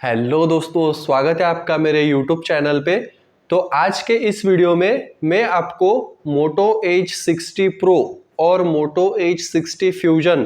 Hello दोस्तों, स्वागत है आपका मेरे YouTube चैनल पे। तो आज के इस वीडियो में मैं आपको Moto Edge 60 Pro और Moto Edge 60 Fusion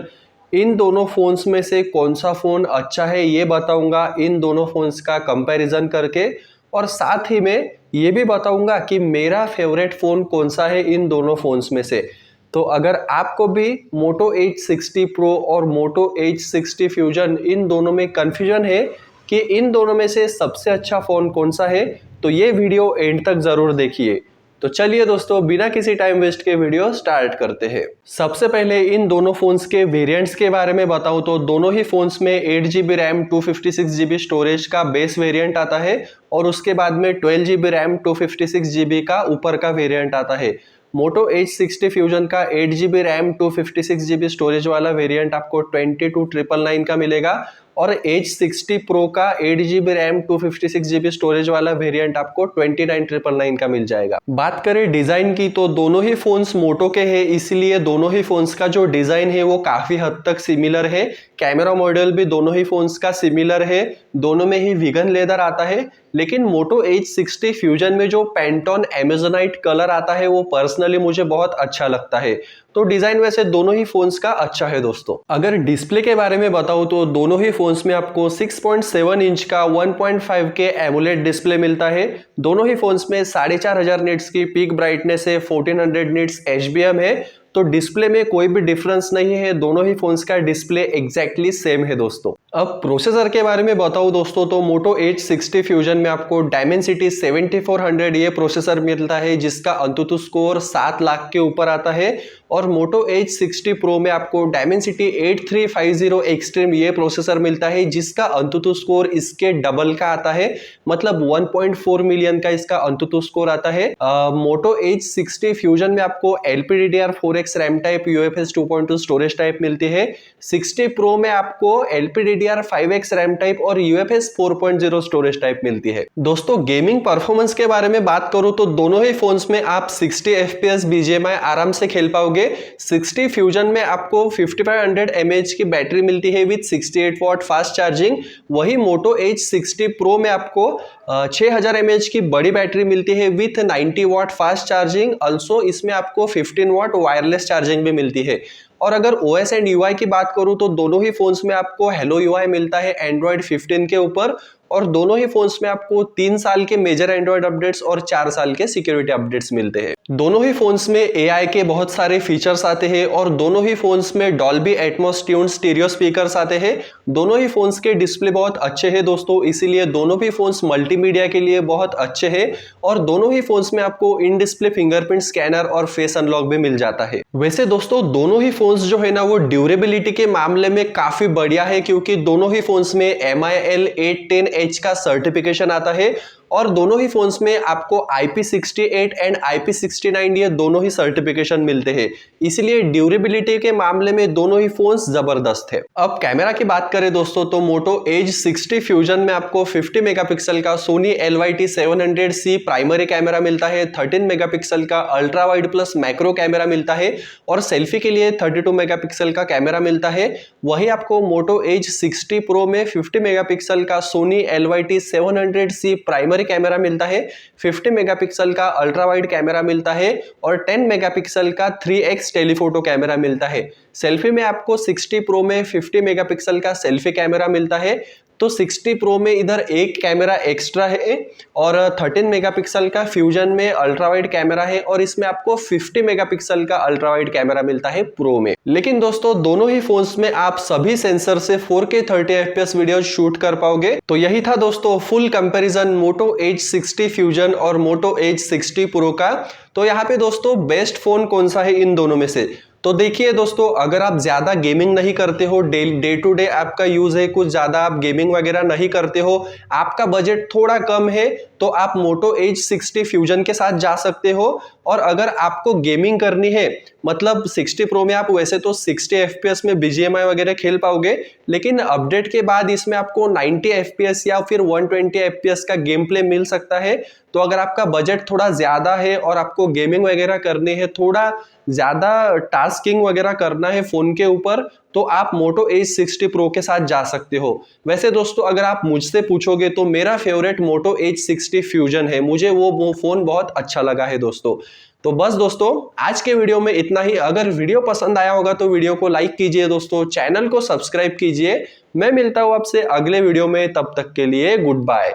इन दोनों फ़ोन्स में से कौन सा फ़ोन अच्छा है ये बताऊंगा, इन दोनों फ़ोन्स का कंपैरिजन करके। और साथ ही में ये भी बताऊंगा कि मेरा फेवरेट फ़ोन कौन सा है इन दोनों फ़ोन्स में से। तो अगर आपको भी Moto Edge 60 Pro और Moto Edge 60 Fusion इन दोनों में कन्फ्यूजन है कि इन दोनों में से सबसे अच्छा फ़ोन कौन सा है, तो ये वीडियो एंड तक ज़रूर देखिए। तो चलिए दोस्तों, बिना किसी टाइम वेस्ट के वीडियो स्टार्ट करते हैं। सबसे पहले इन दोनों फ़ोन्स के वेरिएंट्स के बारे में बताऊं तो दोनों ही फ़ोन्स में 8GB रैम 256GB स्टोरेज का बेस वेरिएंट आता है और उसके बाद में 12GB रैम 256GB का ऊपर का वेरिएंट आता है। Moto Edge 60 Fusion का 8GB रैम 256GB स्टोरेज वाला वेरिएंट आपको 22,999 का मिलेगा और Edge 60 Pro का 8GB रैम 256GB स्टोरेज वाला वेरिएंट आपको 29,999 का मिल जाएगा। बात करें डिजाइन की तो दोनों ही फोन्स मोटो के हैं, इसलिए दोनों ही फोन्स का जो डिजाइन है वो काफी हद तक सिमिलर है। कैमरा मॉडल भी दोनों ही फोन्स का सिमिलर है, दोनों में ही वीगन लेदर आता है। लेकिन Moto Edge 60 फ्यूजन में जो पेंटोन एमेजोनाइट कलर आता है वो पर्सनली मुझे बहुत अच्छा लगता है। तो डिजाइन वैसे दोनों ही फोन्स का अच्छा है दोस्तों। अगर डिस्प्ले के बारे में बताऊं तो दोनों ही फोन्स में आपको 6.7 इंच का 1.5K एमोलेड डिस्प्ले मिलता है। दोनों ही फोन्स में 4500 निट्स की पीक ब्राइटनेस है, 1400 निट्स HBM है। तो डिस्प्ले में कोई भी डिफरेंस नहीं है, दोनों ही फोन्स का डिस्प्ले एग्जैक्टली सेम है दोस्तों। अब प्रोसेसर के बारे में बताऊं दोस्तों तो Moto Edge 60 फ्यूजन में आपको Dimensity 7400 ये प्रोसेसर मिलता है जिसका अंतुतु स्कोर 7 लाख के ऊपर आता है। और Moto Edge 60 Pro में आपको Dimensity 8350 एक्सट्रीम ये प्रोसेसर मिलता है जिसका अंतुतु स्कोर इसके डबल का आता है, मतलब 1.4 मिलियन का इसका अंतुतु स्कोर आता है। Moto Edge 60 फ्यूजन में आपको LPDDR4X RAM type UFS 2.2 storage type मिलती है। 60 Pro में आपको LPDDR5X रैम टाइप और UFS 4.0 स्टोरेज टाइप मिलती है। दोस्तों गेमिंग परफॉर्मेंस के बारे में बात करूं तो दोनों ही फोन्स में आप 60 FPS BGMI आराम से खेल पाओगे। 60 फ्यूजन में आपको 5500 mAh की बैटरी मिलती है विद 68 वाट फास्ट चार्जिंग। वही Moto Edge 60 Pro में आपको 6000 mAh की बड़ी बैटरी मिलती है with 90 watt fast charging. Also इसमें आपको 15 वाट वायरलेस चार्जिंग भी मिलती है। और अगर OS एंड UI की बात करूं तो दोनों ही फोन्स में आपको Hello UI मिलता है Android 15 के ऊपर और दोनों ही फोन्स में आपको 3 साल के मेजर एंड्रॉइड अपडेट्स और 4 साल के सिक्योरिटी अपडेट्स मिलते हैं। दोनों ही फोन्स में AI के बहुत सारे फीचर्स आते हैं और दोनों ही फोन्स में Dolby Atmos tuned stereo speakers आते हैं। दोनों ही फोन्स के डिस्प्ले बहुत अच्छे हैं दोस्तों, इसीलिए दोनों भी फोन्स मल्टीमीडिया के लिए बहुत अच्छे हैं। और दोनों ही फोन्स में आपको इन डिस्प्ले फिंगरप्रिंट स्कैनर और फेस अनलॉक भी मिल जाता है। वैसे दोस्तों दोनों ही फोन्स जो है ना वो ड्यूरेबिलिटी के मामले में काफी बढ़िया है, क्योंकि दोनों ही फोन्स में MIL 810H का सर्टिफिकेशन आता है और दोनों ही फोन्स में आपको IP68 एंड IP69 ये दोनों ही सर्टिफिकेशन मिलते हैं, इसलिए ड्यूरेबिलिटी के मामले में दोनों ही फोन्स जबरदस्त है। अब कैमरा की बात करें दोस्तों तो Moto Edge 60 फ्यूजन में आपको 50 मेगापिक्सल का Sony LYT700C प्राइमरी कैमरा मिलता है, 13 मेगापिक्सल का ultra wide plus macro camera मिलता है और सेल्फी के लिए 32 मेगापिक्सल का कैमरा मिलता है। वही आपको Moto Edge 60 Pro में 50 मेगापिक्सल का Sony LYT700C प्राइमरी कैमरा मिलता है, 50 मेगापिक्सल का अल्ट्रा वाइड कैमरा मिलता है और 10 मेगापिक्सल का 3x टेलीफोटो कैमरा मिलता है। सेल्फी में आपको 60 Pro में 50 मेगापिक्सल का सेल्फी कैमरा मिलता है, तो 60 Pro में इधर एक कैमरा एक्स्ट्रा है और 13 मेगापिक्सल का फ्यूजन में अल्ट्रा वाइड कैमरा है और इसमें आपको 50 मेगापिक्सल का अल्ट्रा वाइड कैमरा मिलता है प्रो में। लेकिन दोस्तों दोनों ही फोन्स में आप सभी सेंसर से 4K 30 FPS वीडियो शूट कर पाओगे। तो यही था दोस्तों full comparison Moto Edge 60 fusion और Moto Edge 60 Pro का। तो यहाँ पे दोस्तों बेस्ट फोन कौन सा है इन दोनों में से, तो देखिए दोस्तों अगर आप ज्यादा गेमिंग नहीं करते हो, डे टू डे आपका यूज है, कुछ ज्यादा आप गेमिंग वगैरह नहीं करते हो, आपका बजट थोड़ा कम है, तो आप Moto Edge 60 फ्यूजन के साथ जा सकते हो। और अगर आपको गेमिंग करनी है, मतलब 60 Pro में आप वैसे तो 60 FPS में BGMI वगैरह खेल पाओगे, लेकिन अपडेट के बाद इसमें आपको 90 FPS या फिर 120 FPS का गेम प्ले मिल सकता है। तो अगर आपका बजट थोड़ा ज्यादा है और आपको गेमिंग वगैरह करनी है, थोड़ा ज़्यादा टास्किंग वगैरह करना है फ़ोन के ऊपर तो आप Moto Edge 60 Pro के साथ जा सकते हो। वैसे दोस्तों अगर आप मुझसे पूछोगे तो मेरा फेवरेट Moto Edge 60 Fusion है, मुझे वो फ़ोन बहुत अच्छा लगा है दोस्तों। तो बस दोस्तों आज के वीडियो में इतना ही। अगर वीडियो पसंद आया होगा तो वीडियो को लाइक कीजिए दोस्तों, चैनल को सब्सक्राइब कीजिए। मैं मिलता हूँ आपसे अगले वीडियो में, तब तक के लिए गुड बाय।